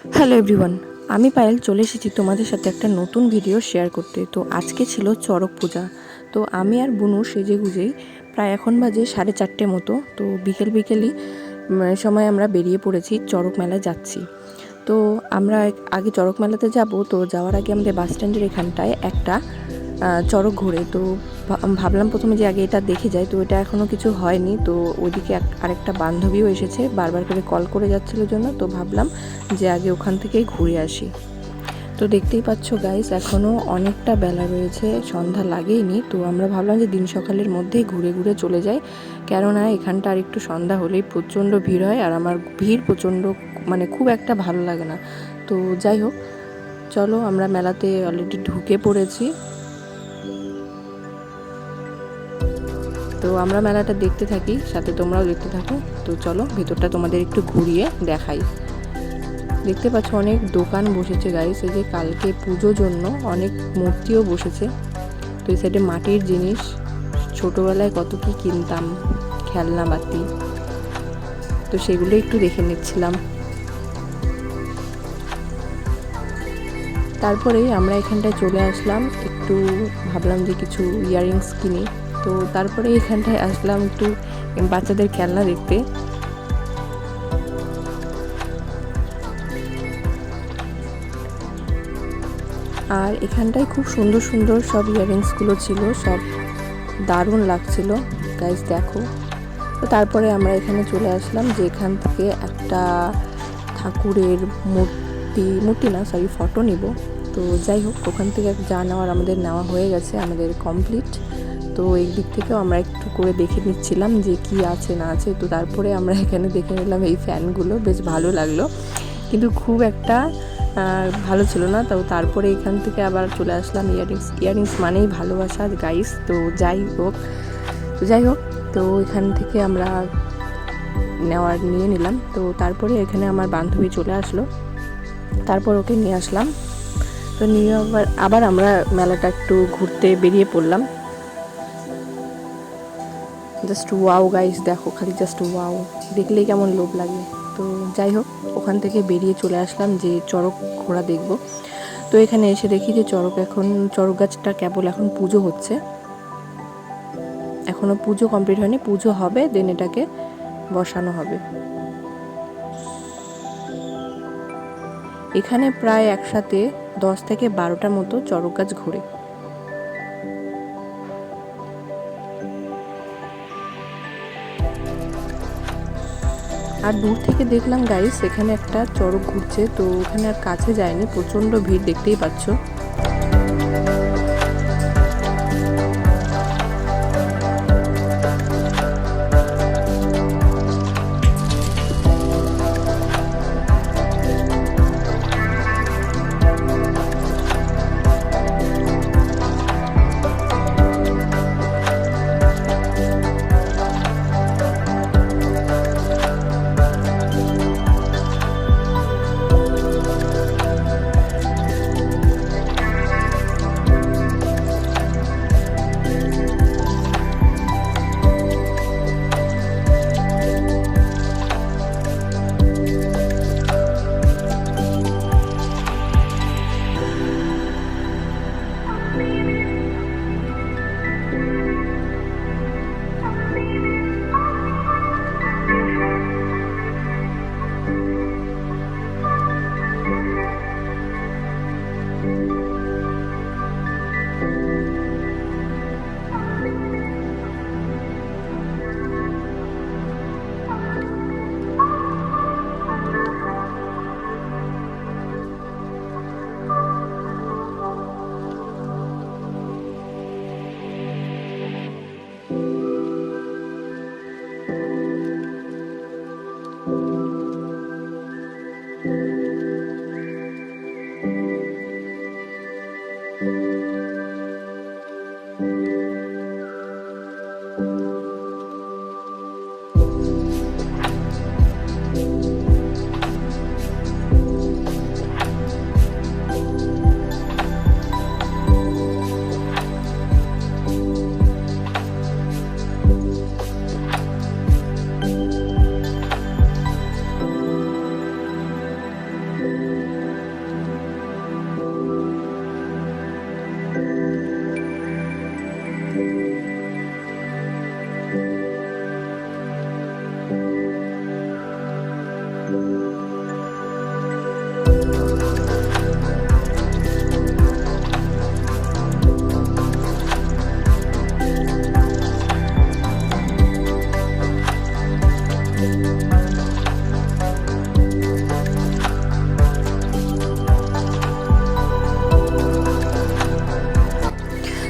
Hello everyone, আমি পায়েল চলে এসেছি তোমাদের সাথে একটা নতুন ভিডিও শেয়ার করতে। তো আজকে ছিল চড়ক পূজা। তো আমি আর বুনু সেজেগুজেই প্রায় এখন বাজে 4:30 মতো। তো বিকেলই সময় আমরা বেরিয়ে পড়েছি, চড়ক মেলায় যাচ্ছি। তো আমরা আগে চড়ক মেলাতে যাব। তো যাওয়ার আগে আমাদের বাস স্ট্যান্ডের এখানটায় একটা চড়ক ঘোরে। তো ভাবলাম প্রথমে যে আগে এটা দেখে যাই, তো এটা এখনও কিছু হয়নি। তো ওইদিকে আরেকটা বান্ধবীও এসেছে, বারবার করে কল করে যাচ্ছিলো জন্য। তো ভাবলাম যে আগে ওখান থেকেই ঘুরে আসি। তো দেখতেই পাচ্ছ গাইস, এখনও অনেকটা বেলা রয়েছে, সন্ধ্যা লাগেইনি। তো আমরা ভাবলাম যে দিন সকালের মধ্যেই ঘুরে ঘুরে চলে যাই, কেননা এখানটা আর একটু সন্ধ্যা হলেই প্রচণ্ড ভিড় হয়, আর আমার ভিড় প্রচণ্ড খুব একটা ভালো লাগে না। তো যাই হোক, চলো আমরা মেলাতে অলরেডি ঢুকে পড়েছি। তো আমরা মেলাটা দেখতে থাকি, সাথে তোমরাও দেখতে থাকো। তো চলো ভিতরটা তোমাদের একটু ঘুরিয়ে দেখাই। দেখতে পাচ্ছ অনেক দোকান বসেছে গাইস, এই যে কালকে পুজোর জন্য অনেক মূর্তিও বসেছে। তো এই সাইডে মাটির জিনিস, ছোটোবেলায় কত কি কিনতাম, খেলনা বাতি, তো সেগুলো একটু দেখে নিচ্ছিলাম। তারপরেই আমরা এখানটায় চলে আসলাম, একটু ভাবলাম যে কিছু ইয়াররিংস কিনি। তো তারপরে এখানটায় আসলাম একটু বাচ্চাদের খেলনা দেখতে। আর এখানটায় খুব সুন্দর সুন্দর সব ইয়াররিংসগুলো ছিল, সব দারুণ লাগছিল গাইস, দেখো। তো তারপরে আমরা এখানে চলে আসলাম, যে এখান থেকে একটা ঠাকুরের মূর্তি না সরি ফটো নিব। তো যাই হোক, ওখান থেকে যা নেওয়ার আমাদের নেওয়া হয়ে গেছে, আমাদের কমপ্লিট। তো এই দিক থেকেও আমরা একটু করে দেখে নিচ্ছিলাম যে কি আছে না আছে। তো তারপরে আমরা এখানে দেখে নিলাম এই ফ্যানগুলো, বেশ ভালো লাগলো, কিন্তু খুব একটা ভালো ছিল না। তো তারপরে এখান থেকে আবার চলে আসলাম ইয়াররিংস মানেই ভালোবাসা গাইস। তো যাই হোক, তো এখান থেকে আমরা নিয়ে নিলাম। তো তারপরে এখানে আমার বান্ধবী চলে আসলো, তারপর ওকে নিয়ে আসলাম। তো নিয়ে আবার আমরা মেলাটা একটু ঘুরতে বেরিয়ে পড়লাম। জাস্ট ওয়াও গাইস, দেখো খালি জাস্ট ওয়াও, দেখলেই কেমন লোভ লাগে। তো যাই হোক, ওখান থেকে বেরিয়ে চলে আসলাম যে চড়ক ঘোড়া দেখব। তো এখানে এসে দেখি যে চড়ক গাছটা কেবল এখন পুজো হচ্ছে, এখনও পুজো কমপ্লিট হয়নি, পুজো হবে দেন এটাকে বসানো হবে। এখানে প্রায় একসাথে 10 থেকে 12টার মতো চড়ক গাছ ঘোরে। আর দূর থেকে দেখলাম গাইস, এখানে একটা চড়ক ঘুরছে। তো ওখানে আর কাছে যায়নি, প্রচণ্ড ভিড়, দেখতেই পাচ্ছ।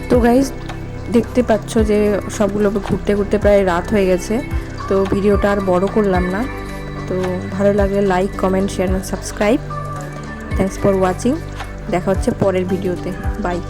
তো গাইজ দেখতে পাচ্ছ যে সবগুলো ঘুরতে ঘুরতে প্রায় রাত হয়ে গেছে। তো ভিডিওটা আর বড় করলাম না। তো ভালো লাগলে like, comment, share, subscribe. Thanks for watching. দেখা হচ্ছে পরের ভিডিওতে। বাই।